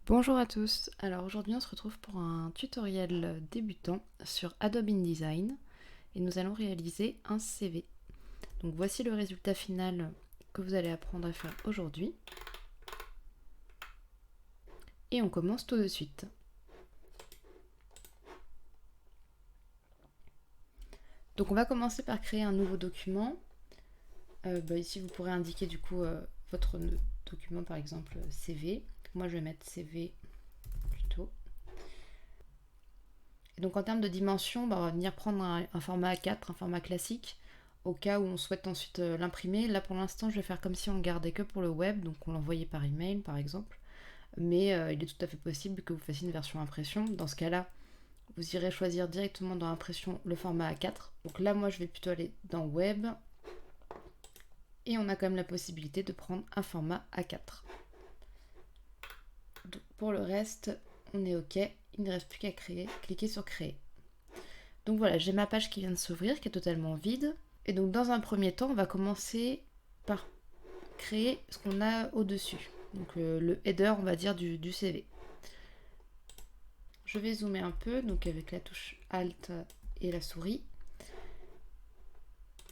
Bonjour à tous, alors aujourd'hui on se retrouve pour un tutoriel débutant sur Adobe InDesign et nous allons réaliser un CV. Donc voici le résultat final que vous allez apprendre à faire aujourd'hui et on commence tout de suite. Donc on va commencer par créer un nouveau document. Ici vous pourrez indiquer du coup votre document, par exemple CV. Moi je vais mettre CV plutôt. Et donc en termes de dimension, on va venir prendre un format A4, un format classique, au cas où on souhaite ensuite l'imprimer. Là pour l'instant je vais faire comme si on le gardait que pour le web, donc on l'envoyait par email par exemple. Mais il est tout à fait possible que vous fassiez une version impression. Dans ce cas-là, vous irez choisir directement dans impression le format A4. Donc là moi je vais plutôt aller dans web. Et on a quand même la possibilité de prendre un format A4. Donc pour le reste, on est OK. Il ne reste plus qu'à créer. Cliquez sur créer. Donc voilà, j'ai ma page qui vient de s'ouvrir, qui est totalement vide. Et donc dans un premier temps, on va commencer par créer ce qu'on a au-dessus. Donc le header, on va dire, du CV. Je vais zoomer un peu, donc avec la touche Alt et la souris.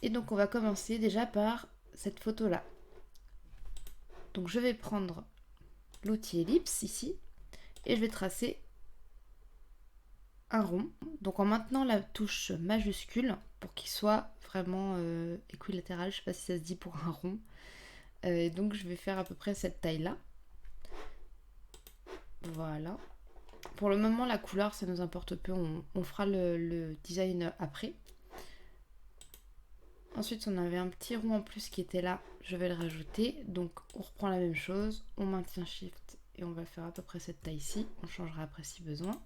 Et donc on va commencer déjà par cette photo-là. Donc je vais prendre l'outil ellipse ici, et je vais tracer un rond. Donc en maintenant la touche majuscule, pour qu'il soit vraiment équilatéral, je ne sais pas si ça se dit pour un rond. Donc je vais faire à peu près cette taille-là. Voilà. Pour le moment, la couleur, ça nous importe peu. On fera le design après. Ensuite, on avait un petit rond en plus qui était là. Je vais le rajouter. Donc, on reprend la même chose. On maintient Shift et on va faire à peu près cette taille-ci. On changera après si besoin.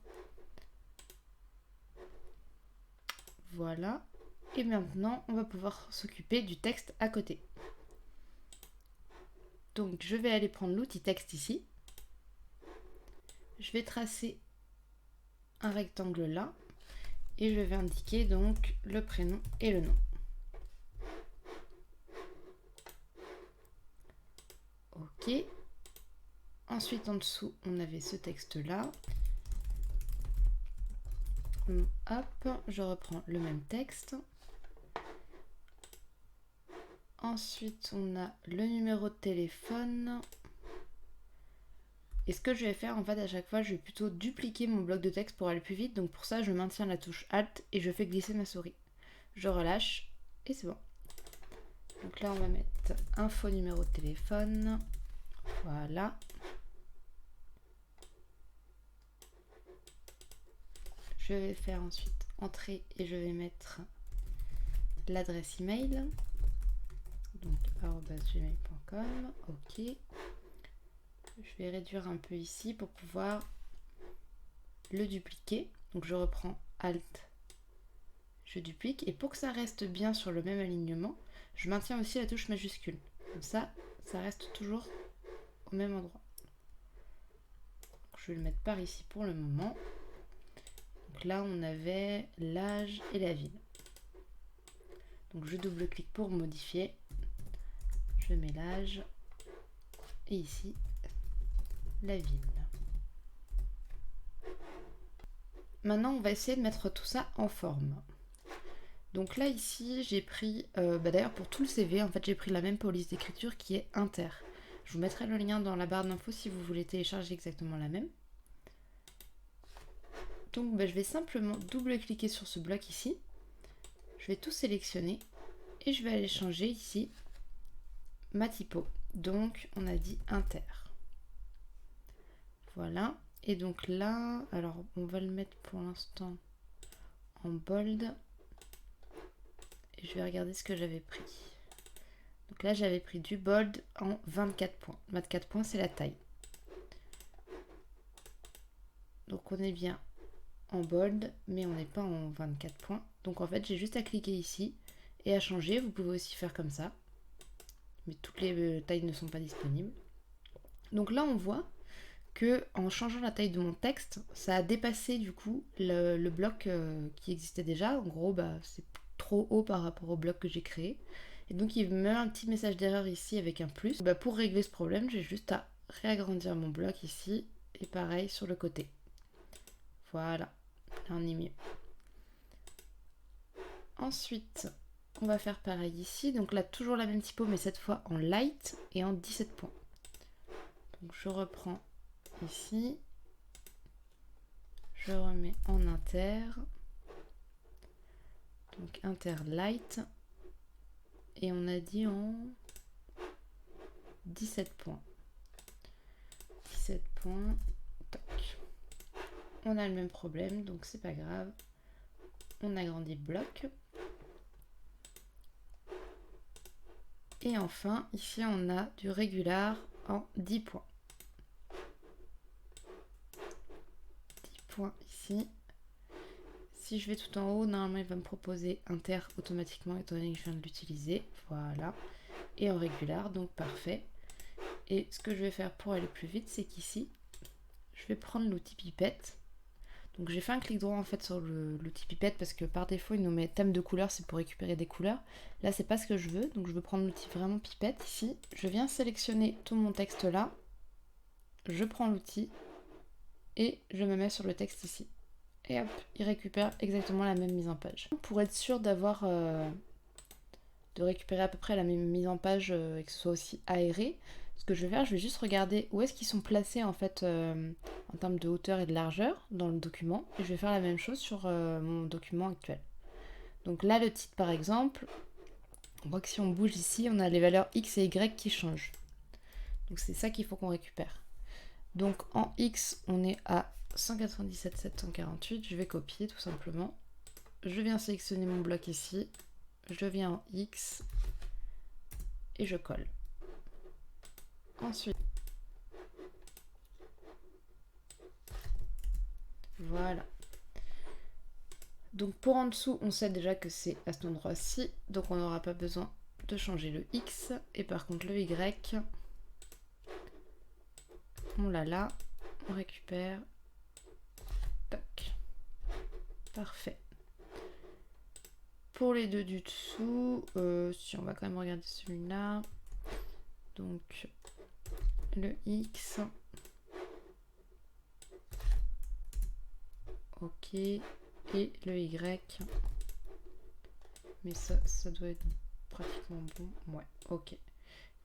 Voilà. Et maintenant, on va pouvoir s'occuper du texte à côté. Donc, je vais aller prendre l'outil texte ici. Je vais tracer un rectangle là. Et je vais indiquer donc le prénom et le nom. OK. Ensuite, en dessous, on avait ce texte-là. Hop, je reprends le même texte. Ensuite, on a le numéro de téléphone. Et ce que je vais faire, en fait, à chaque fois, je vais plutôt dupliquer mon bloc de texte pour aller plus vite. Donc pour ça, je maintiens la touche Alt et je fais glisser ma souris. Je relâche et c'est bon. Donc là, on va mettre info numéro de téléphone. Voilà. Je vais faire ensuite entrée et je vais mettre l'adresse email. Donc @gmail.com. OK. Je vais réduire un peu ici pour pouvoir le dupliquer. Donc je reprends Alt, je duplique. Et pour que ça reste bien sur le même alignement, je maintiens aussi la touche majuscule. Comme ça, ça reste toujours au même endroit. Donc, je vais le mettre par ici pour le moment. Donc là, on avait l'âge et la ville. Donc je double-clique pour modifier. Je mets l'âge. Et ici, la ville. Maintenant, on va essayer de mettre tout ça en forme. Donc là, ici, j'ai pris, d'ailleurs pour tout le CV, en fait, j'ai pris la même police d'écriture qui est Inter. Je vous mettrai le lien dans la barre d'infos si vous voulez télécharger exactement la même. Donc je vais simplement double-cliquer sur ce bloc ici. Je vais tout sélectionner et je vais aller changer ici ma typo. Donc on a dit Inter. Voilà. Et donc là, alors on va le mettre pour l'instant en bold. Et je vais regarder ce que j'avais pris. Donc là, j'avais pris du bold en 24 points. 24 points, c'est la taille. Donc on est bien en bold, mais on n'est pas en 24 points. Donc en fait, j'ai juste à cliquer ici et à changer. Vous pouvez aussi faire comme ça. Mais toutes les tailles ne sont pas disponibles. Donc là, on voit que en changeant la taille de mon texte, ça a dépassé du coup le bloc qui existait déjà. En gros, c'est trop haut par rapport au bloc que j'ai créé. Et donc il me met un petit message d'erreur ici avec un plus. Pour régler ce problème, j'ai juste à réagrandir mon bloc ici et pareil sur le côté. Voilà, là on est mieux. Ensuite, on va faire pareil ici. Donc là, toujours la même typo, mais cette fois en light et en 17 points. Donc je reprends ici. Je remets en inter. Donc inter light. Et on a dit en 17 points. 17 points. Toc. On a le même problème, donc c'est pas grave. On agrandit le bloc. Et enfin, ici on a du régular en 10 points. 10 points ici. Si je vais tout en haut, normalement il va me proposer inter automatiquement étant donné que je viens de l'utiliser. Voilà. Et en régular, donc parfait. Et ce que je vais faire pour aller plus vite, c'est qu'ici, je vais prendre l'outil pipette. Donc j'ai fait un clic droit en fait sur l'outil pipette parce que par défaut il nous met thème de couleur, c'est pour récupérer des couleurs. Là c'est pas ce que je veux, donc je veux prendre l'outil vraiment pipette ici. Je viens sélectionner tout mon texte là, je prends l'outil et je me mets sur le texte ici. Et hop, il récupère exactement la même mise en page. Pour être sûr d'avoir de récupérer à peu près la même mise en page et que ce soit aussi aéré, ce que je vais faire, je vais juste regarder où est-ce qu'ils sont placés en fait en termes de hauteur et de largeur dans le document. Et je vais faire la même chose sur mon document actuel. Donc là, le titre par exemple, on voit que si on bouge ici, on a les valeurs X et Y qui changent. Donc c'est ça qu'il faut qu'on récupère. Donc en X, on est à 197 748. Je vais copier tout simplement. Je viens sélectionner mon bloc ici. Je viens en X et je colle. Ensuite, voilà. Donc pour en dessous, on sait déjà que c'est à cet endroit-ci, donc on n'aura pas besoin de changer le X. Et par contre le Y, on l'a là, on récupère. Tac. Parfait. Pour les deux du dessous, si on va quand même regarder celui-là. Donc le X. Ok. Et le Y. Mais ça doit être pratiquement bon. Ouais, ok.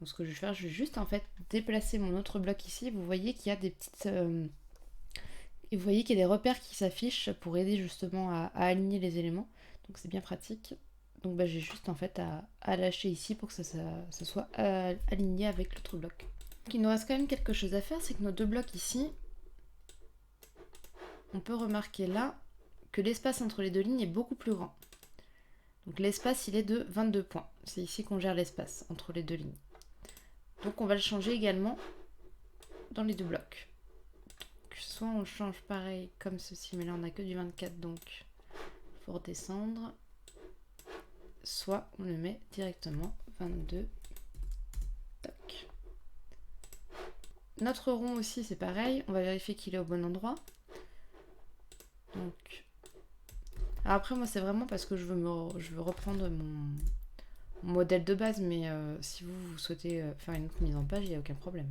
Donc ce que je vais faire, je vais juste en fait déplacer mon autre bloc ici. Vous voyez qu'il y a des petites... et vous voyez qu'il y a des repères qui s'affichent pour aider justement à aligner les éléments. Donc c'est bien pratique. Donc j'ai juste en fait à lâcher ici pour que ça soit aligné avec l'autre bloc. Donc il nous reste quand même quelque chose à faire, c'est que nos deux blocs ici, on peut remarquer là que l'espace entre les deux lignes est beaucoup plus grand. Donc l'espace il est de 22 points. C'est ici qu'on gère l'espace entre les deux lignes. Donc on va le changer également dans les deux blocs. Donc, soit on le change pareil comme ceci, mais là on n'a que du 24 donc il faut redescendre. Soit on le met directement 22. Toc. Notre rond aussi c'est pareil, on va vérifier qu'il est au bon endroit. Donc, alors après moi c'est vraiment parce que je veux reprendre mon modèle de base, mais si vous souhaitez faire une autre mise en page, il n'y a aucun problème.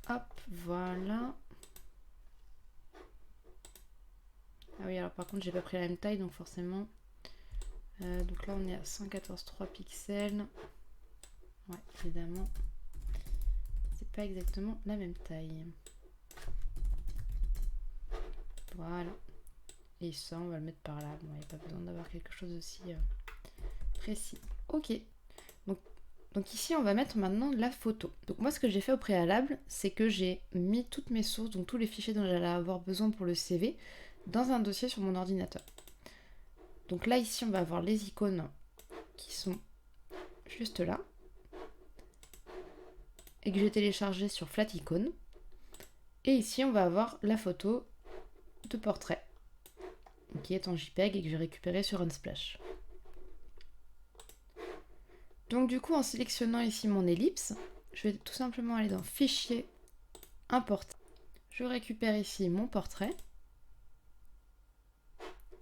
Hop, voilà. Ah oui, alors par contre j'ai pas pris la même taille, donc forcément. Donc là on est à 114,3 pixels. Ouais, évidemment. C'est pas exactement la même taille. Voilà. Et ça, on va le mettre par là. Bon, il n'y a pas besoin d'avoir quelque chose aussi précis. Ok. Donc ici, on va mettre maintenant la photo. Donc moi, ce que j'ai fait au préalable, c'est que j'ai mis toutes mes sources, donc tous les fichiers dont j'allais avoir besoin pour le CV, dans un dossier sur mon ordinateur. Donc là, ici, on va avoir les icônes qui sont juste là, et que j'ai téléchargé sur Flaticon. Et ici, on va avoir la photo de portrait, qui est en JPEG et que j'ai récupéré sur Unsplash. Donc du coup, en sélectionnant ici mon ellipse, je vais tout simplement aller dans Fichier, Importer. Je récupère ici mon portrait.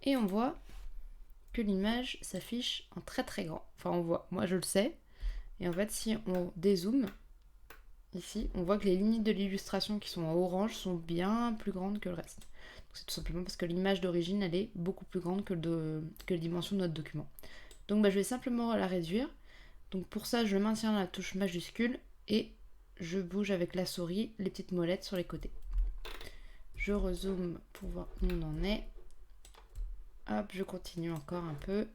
Et on voit que l'image s'affiche en très très grand. Enfin on voit, moi je le sais. Et en fait si on dézoome, ici, on voit que les limites de l'illustration qui sont en orange sont bien plus grandes que le reste. C'est tout simplement parce que l'image d'origine, elle est beaucoup plus grande que les dimensions de notre document. Donc je vais simplement la réduire. Donc pour ça, je maintiens la touche majuscule et je bouge avec la souris les petites molettes sur les côtés. Je rezoome pour voir où on en est. Hop, je continue encore un peu.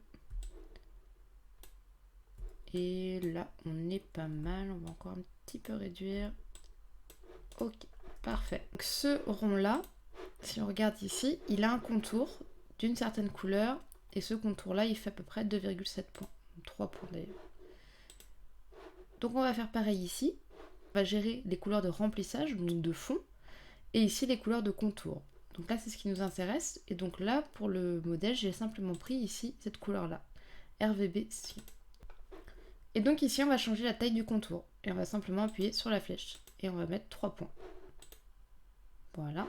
Et là, on est pas mal. On va encore un petit peu réduire. Ok, parfait. Donc ce rond-là, si on regarde ici, il a un contour d'une certaine couleur. Et ce contour-là, il fait à peu près 2,7 points. 3 points d'ailleurs. Donc on va faire pareil ici. On va gérer les couleurs de remplissage, donc de fond. Et ici, les couleurs de contour. Donc là, c'est ce qui nous intéresse. Et donc là, pour le modèle, j'ai simplement pris ici cette couleur-là. RVB Cyan. Et donc ici, on va changer la taille du contour. Et on va simplement appuyer sur la flèche. Et on va mettre 3 points. Voilà.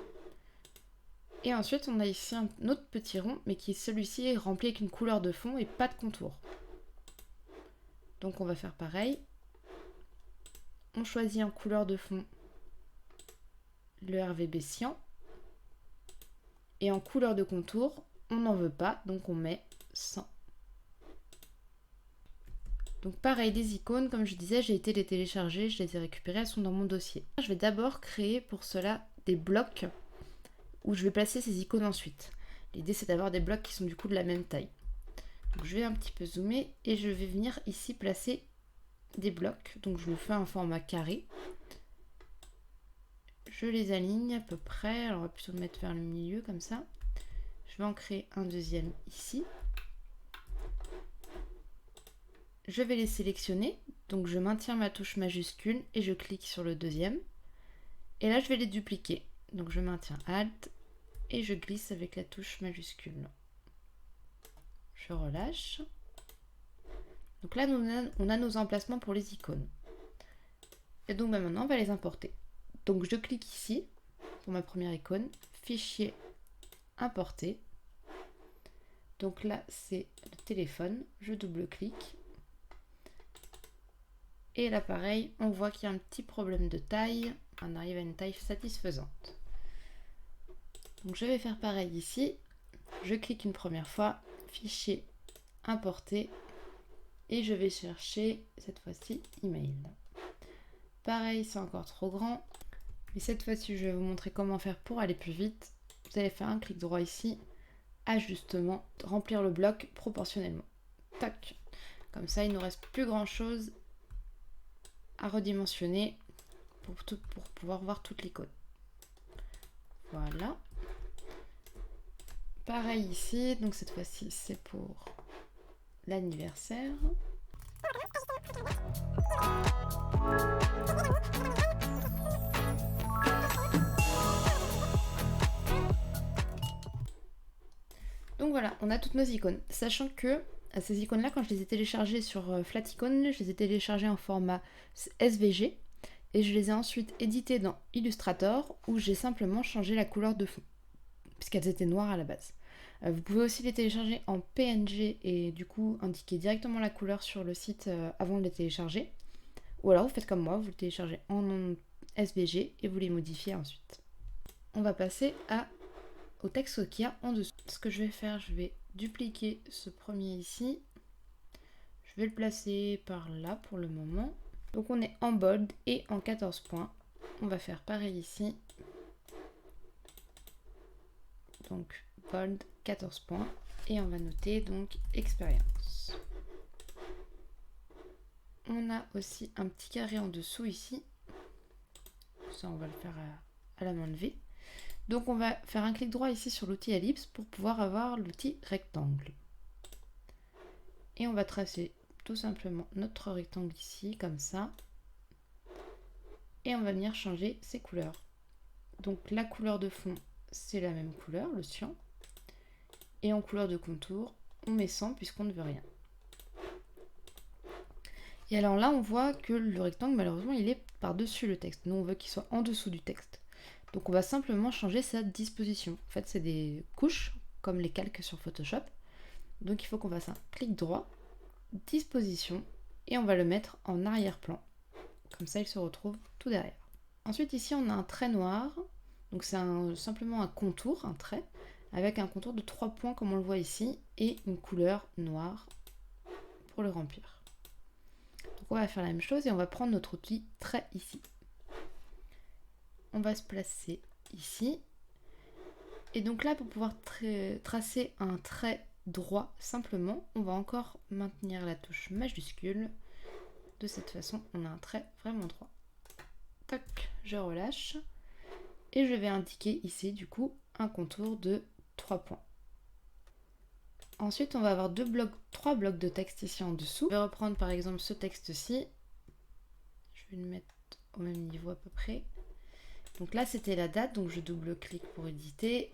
Et ensuite, on a ici un autre petit rond, mais qui celui-ci est rempli avec une couleur de fond et pas de contour. Donc on va faire pareil. On choisit en couleur de fond le RVB Cyan. Et en couleur de contour, on n'en veut pas, donc on met 100. Donc pareil, les icônes, comme je disais, j'ai été les télécharger, je les ai récupérées, elles sont dans mon dossier. Je vais d'abord créer pour cela des blocs où je vais placer ces icônes ensuite. L'idée c'est d'avoir des blocs qui sont du coup de la même taille. Donc je vais un petit peu zoomer et je vais venir ici placer des blocs. Donc je le fais en format carré. Je les aligne à peu près, alors on va plutôt le mettre vers le milieu comme ça. Je vais en créer un deuxième ici. Je vais les sélectionner, donc je maintiens ma touche majuscule et je clique sur le deuxième. Et là je vais les dupliquer, donc je maintiens Alt et je glisse avec la touche majuscule. Je relâche. Donc là on a nos emplacements pour les icônes. Et donc maintenant on va les importer. Donc je clique ici pour ma première icône, fichier, importer. Donc là c'est le téléphone, je double-clique. Et là pareil, on voit qu'il y a un petit problème de taille. On arrive à une taille satisfaisante. Donc je vais faire pareil ici. Je clique une première fois, fichier, importer. Et je vais chercher cette fois-ci email. Pareil, c'est encore trop grand. Mais cette fois-ci, je vais vous montrer comment faire pour aller plus vite. Vous allez faire un clic droit ici, ajustement, remplir le bloc proportionnellement. Tac. Comme ça, il ne nous reste plus grand-chose à redimensionner pour pouvoir voir toute l'icône. Voilà. Pareil ici, donc cette fois-ci c'est pour l'anniversaire. Donc voilà, on a toutes nos icônes. Sachant que ces icônes-là, quand je les ai téléchargées sur Flaticon, je les ai téléchargées en format SVG et je les ai ensuite éditées dans Illustrator où j'ai simplement changé la couleur de fond puisqu'elles étaient noires à la base. Vous pouvez aussi les télécharger en PNG et du coup indiquer directement la couleur sur le site avant de les télécharger. Ou alors vous faites comme moi, vous le téléchargez en SVG et vous les modifiez ensuite. On va passer au texte qu'il y a en dessous. Ce que je vais faire, je vais dupliquer ce premier ici. Je vais le placer par là pour le moment. Donc on est en bold et en 14 points. On va faire pareil ici. Donc bold 14 points. Et on va noter donc expérience. On a aussi un petit carré en dessous ici. Ça on va le faire à la main levée. Donc on va faire un clic droit ici sur l'outil ellipse pour pouvoir avoir l'outil rectangle. Et on va tracer tout simplement notre rectangle ici, comme ça. Et on va venir changer ses couleurs. Donc la couleur de fond, c'est la même couleur, le cyan. Et en couleur de contour, on met 100 puisqu'on ne veut rien. Et alors là, on voit que le rectangle, malheureusement, il est par-dessus le texte. Nous, on veut qu'il soit en dessous du texte. Donc on va simplement changer sa disposition. En fait, c'est des couches, comme les calques sur Photoshop. Donc il faut qu'on fasse un clic droit, disposition, et on va le mettre en arrière-plan. comme ça il se retrouve tout derrière. Ensuite ici on a un trait noir, donc c'est simplement un contour, un trait, avec un contour de 3 points comme on le voit ici, et une couleur noire pour le remplir. Donc on va faire la même chose et on va prendre notre outil trait ici. On va se placer ici. Et donc là, pour pouvoir tracer un trait droit simplement, on va encore maintenir la touche majuscule. De cette façon, on a un trait vraiment droit. Tac, je relâche. Et je vais indiquer ici, du coup, un contour de 3 points. Ensuite, on va avoir 3 blocs de texte ici en dessous. Je vais reprendre par exemple ce texte-ci. Je vais le mettre au même niveau à peu près. Donc là, c'était la date, donc je double-clique pour éditer.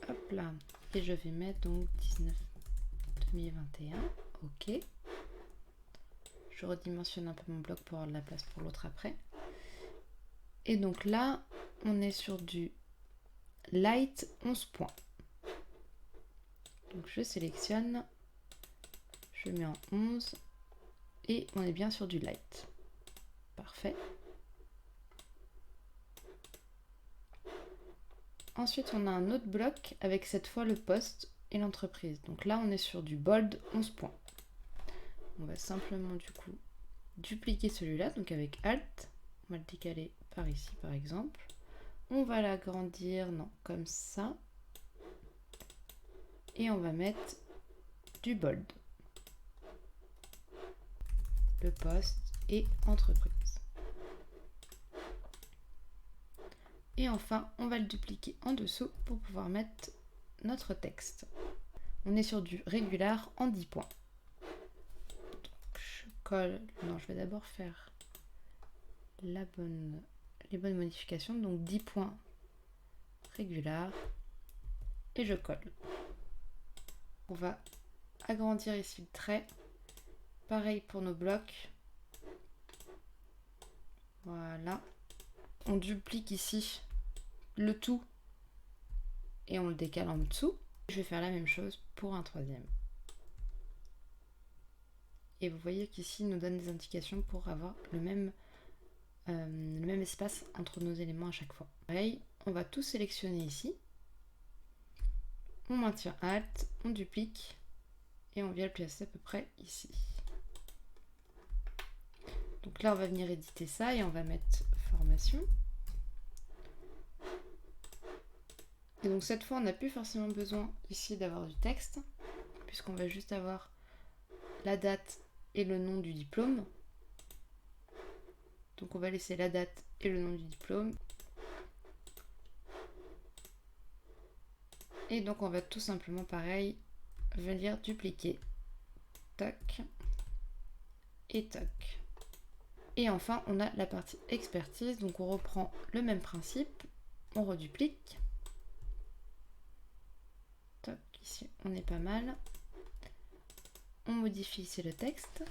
Hop là. Et je vais mettre donc 19-2021. Ok. Je redimensionne un peu mon bloc pour avoir de la place pour l'autre après. Et donc là, on est sur du light 11 points. Donc je sélectionne, je mets en 11 et on est bien sur du light. Parfait. Ensuite, on a un autre bloc avec cette fois le poste et l'entreprise. Donc là, on est sur du bold 11 points. On va simplement du coup dupliquer celui-là, donc avec Alt. On va le décaler par ici par exemple. On va l'agrandir, non, comme ça. Et on va mettre du bold. Le poste et entreprise. Et enfin, on va le dupliquer en dessous pour pouvoir mettre notre texte. On est sur du régular en 10 points. Donc, je colle. Non, je vais d'abord faire les bonnes modifications. Donc 10 points régular. Et je colle. On va agrandir ici le trait. Pareil pour nos blocs. Voilà. On duplique ici le tout et on le décale en dessous. Je vais faire la même chose pour un troisième. Et vous voyez qu'ici il nous donne des indications pour avoir le même espace entre nos éléments à chaque fois. Pareil, on va tout sélectionner ici. On maintient Alt, on duplique et on vient le placer à peu près ici. Donc là on va venir éditer ça et on va mettre formation. Et donc cette fois on n'a plus forcément besoin ici d'avoir du texte, puisqu'on va juste avoir la date et le nom du diplôme. Donc on va laisser la date et le nom du diplôme. Et donc on va tout simplement pareil venir dupliquer. Tac. Et tac. Et enfin on a la partie expertise. Donc on reprend le même principe. On reduplique. Tac. Ici on est pas mal. On modifie ici le texte.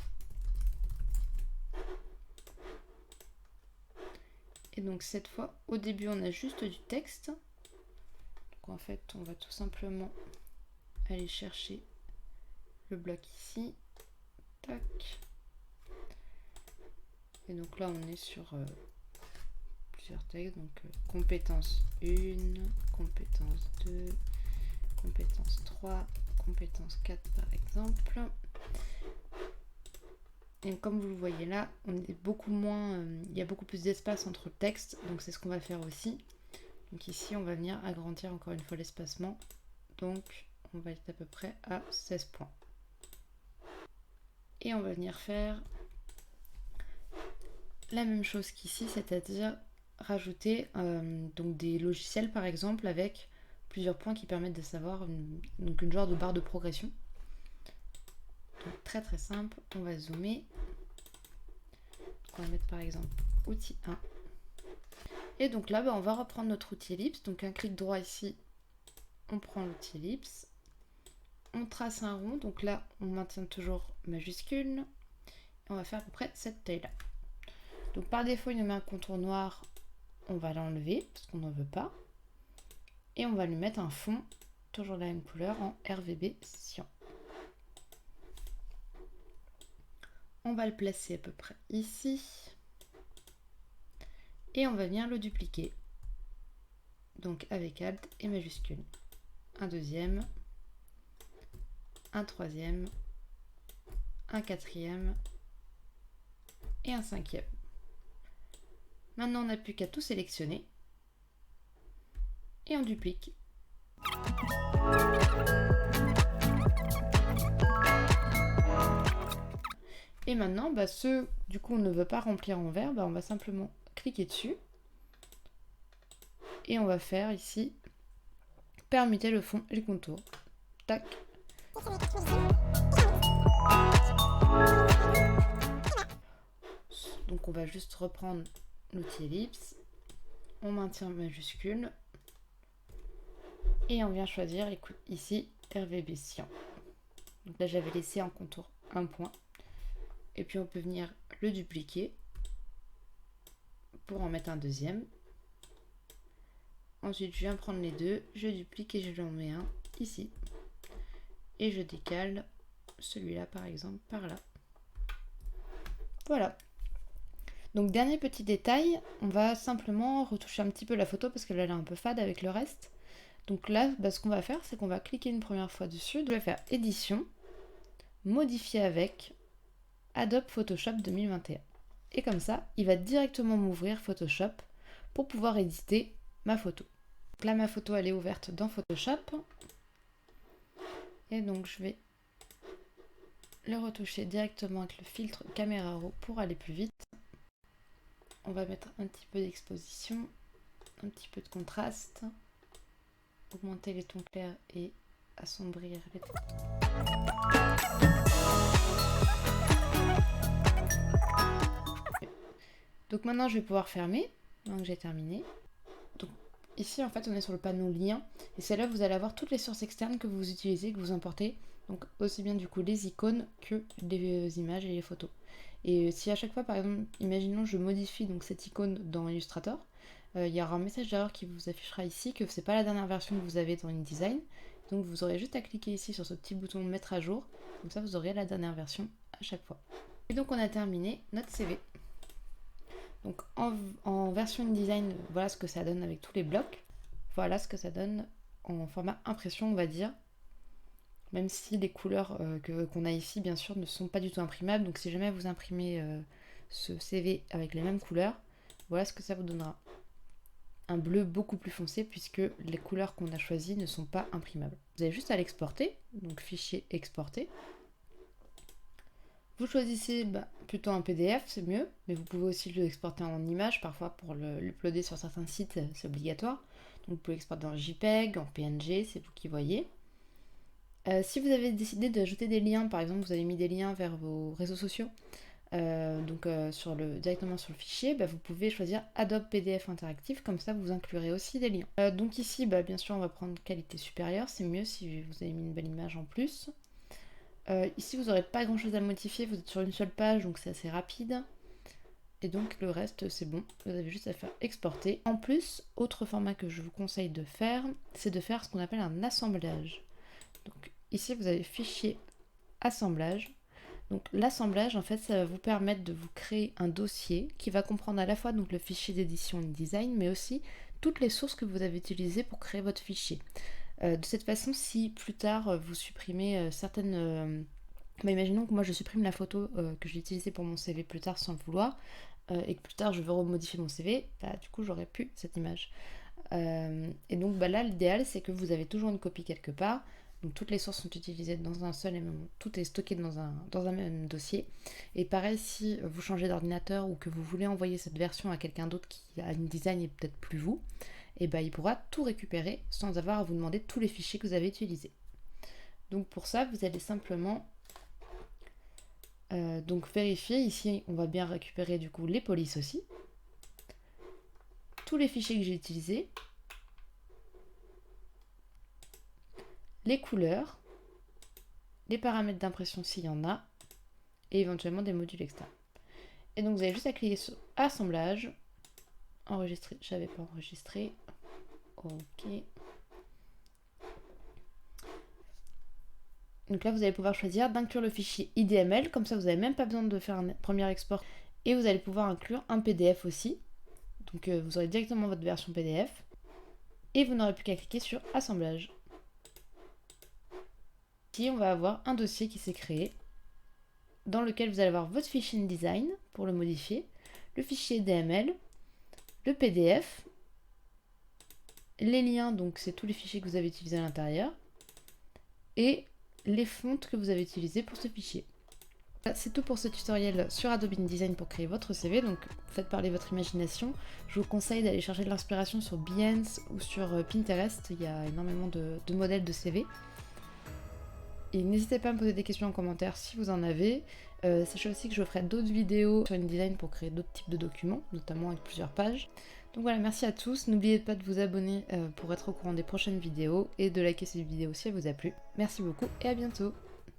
Et donc cette fois, au début, on a juste du texte. Donc en fait, on va tout simplement aller chercher le bloc ici. Tac. Et donc là, on est sur plusieurs textes. Donc compétence 1, compétence 2, compétence 3, compétence 4 par exemple. Et comme vous le voyez là, on est beaucoup moins, il y a beaucoup plus d'espace entre le texte, donc c'est ce qu'on va faire aussi. Donc ici, on va venir agrandir encore une fois l'espacement. Donc on va être à peu près à 16 points. Et on va venir faire la même chose qu'ici, c'est-à-dire rajouter donc des logiciels par exemple avec plusieurs points qui permettent de savoir une genre de barre de progression. Donc très très simple, on va zoomer. On va mettre par exemple outil 1. Et donc là, on va reprendre notre outil ellipse. Donc un clic droit ici, on prend l'outil ellipse. On trace un rond. Donc là, on maintient toujours majuscule. Et on va faire à peu près cette taille-là. Donc par défaut, il nous met un contour noir. On va l'enlever parce qu'on n'en veut pas. Et on va lui mettre un fond, toujours la même couleur, en RGB cyan. On va le placer à peu près ici. Et on va venir le dupliquer. Donc avec Alt et majuscule. Un deuxième, un troisième, un quatrième et un cinquième. Maintenant, on n'a plus qu'à tout sélectionner et on duplique. Et maintenant, ceux du coup on ne veut pas remplir en vert, on va simplement cliquer dessus et on va faire ici permuter le fond et le contour. Tac. Donc on va juste reprendre l'outil ellipse, on maintient majuscule et on vient choisir ici RVB cyan. Donc là j'avais laissé en contour un point et puis on peut venir le dupliquer pour en mettre un deuxième. Ensuite je viens prendre les deux, je duplique et je lui en mets un ici et je décale celui-là par exemple par là. Voilà. Donc dernier petit détail, on va simplement retoucher un petit peu la photo parce qu'elle est un peu fade avec le reste. Donc là, ce qu'on va faire, c'est qu'on va cliquer une première fois dessus. Donc, je vais faire édition, modifier avec Adobe Photoshop 2021. Et comme ça, il va directement m'ouvrir Photoshop pour pouvoir éditer ma photo. Donc là, ma photo, elle est ouverte dans Photoshop. Et donc je vais le retoucher directement avec le filtre Camera Raw pour aller plus vite. On va mettre un petit peu d'exposition, un petit peu de contraste, augmenter les tons clairs et assombrir les tons. Donc maintenant je vais pouvoir fermer, donc j'ai terminé. Donc ici en fait on est sur le panneau lien et c'est là où vous allez avoir toutes les sources externes que vous utilisez, que vous importez. Donc aussi bien du coup les icônes que les images et les photos. Et si à chaque fois, par exemple, imaginons je modifie donc cette icône dans Illustrator, il y aura un message d'erreur qui vous affichera ici que c'est pas la dernière version que vous avez dans InDesign. Donc vous aurez juste à cliquer ici sur ce petit bouton mettre à jour, comme ça vous aurez la dernière version à chaque fois. Et donc on a terminé notre CV. Donc en version InDesign, voilà ce que ça donne avec tous les blocs. Voilà ce que ça donne en format impression, on va dire. Même si les couleurs qu'on a ici, bien sûr, ne sont pas du tout imprimables. Donc si jamais vous imprimez ce CV avec les mêmes couleurs, voilà ce que ça vous donnera. Un bleu beaucoup plus foncé puisque les couleurs qu'on a choisies ne sont pas imprimables. Vous avez juste à l'exporter, donc fichier exporter. Vous choisissez plutôt un PDF, c'est mieux, mais vous pouvez aussi l'exporter en image, parfois pour l'uploader sur certains sites, c'est obligatoire. Donc vous pouvez l'exporter en JPEG, en PNG, c'est vous qui voyez. Si vous avez décidé d'ajouter des liens, par exemple vous avez mis des liens vers vos réseaux sociaux, directement sur le fichier, vous pouvez choisir Adobe PDF interactif, comme ça vous inclurez aussi des liens. Donc ici, bien sûr on va prendre qualité supérieure, c'est mieux si vous avez mis une belle image en plus. Ici vous n'aurez pas grand chose à modifier, vous êtes sur une seule page donc c'est assez rapide. Et donc le reste c'est bon, vous avez juste à faire exporter. En plus, autre format que je vous conseille de faire, c'est de faire ce qu'on appelle un assemblage. Donc ici vous avez fichier assemblage. Donc l'assemblage en fait ça va vous permettre de vous créer un dossier qui va comprendre à la fois donc le fichier d'édition InDesign mais aussi toutes les sources que vous avez utilisées pour créer votre fichier. De cette façon, si plus tard vous supprimez certaines... imaginons que moi je supprime la photo que j'ai utilisée pour mon CV plus tard sans le vouloir et que plus tard je veux remodifier mon CV, du coup j'aurais plus cette image. Et donc là l'idéal c'est que vous avez toujours une copie quelque part. Donc toutes les sources sont utilisées dans un seul et même... Tout est stocké dans un même dossier. Et pareil, si vous changez d'ordinateur ou que vous voulez envoyer cette version à quelqu'un d'autre qui a InDesign et peut-être plus vous, et il pourra tout récupérer sans avoir à vous demander tous les fichiers que vous avez utilisés. Donc pour ça, vous allez simplement vérifier. Ici, on va bien récupérer du coup les polices aussi. Tous les fichiers que j'ai utilisés. Les couleurs, les paramètres d'impression s'il y en a, et éventuellement des modules externes. Et donc vous avez juste à cliquer sur assemblage, enregistrer, j'avais pas enregistré, ok. Donc là vous allez pouvoir choisir d'inclure le fichier IDML, comme ça vous n'avez même pas besoin de faire un premier export, et vous allez pouvoir inclure un PDF aussi. Donc vous aurez directement votre version PDF et vous n'aurez plus qu'à cliquer sur assemblage. Ici, on va avoir un dossier qui s'est créé dans lequel vous allez avoir votre fichier InDesign pour le modifier, le fichier DML, le PDF, les liens, donc c'est tous les fichiers que vous avez utilisés à l'intérieur, et les fontes que vous avez utilisées pour ce fichier. C'est tout pour ce tutoriel sur Adobe InDesign pour créer votre CV, donc faites parler votre imagination. Je vous conseille d'aller chercher de l'inspiration sur Behance ou sur Pinterest, il y a énormément de modèles de CV. Et n'hésitez pas à me poser des questions en commentaire si vous en avez. Sachez aussi que je ferai d'autres vidéos sur InDesign pour créer d'autres types de documents, notamment avec plusieurs pages. Donc voilà, merci à tous. N'oubliez pas de vous abonner pour être au courant des prochaines vidéos et de liker cette vidéo si elle vous a plu. Merci beaucoup et à bientôt.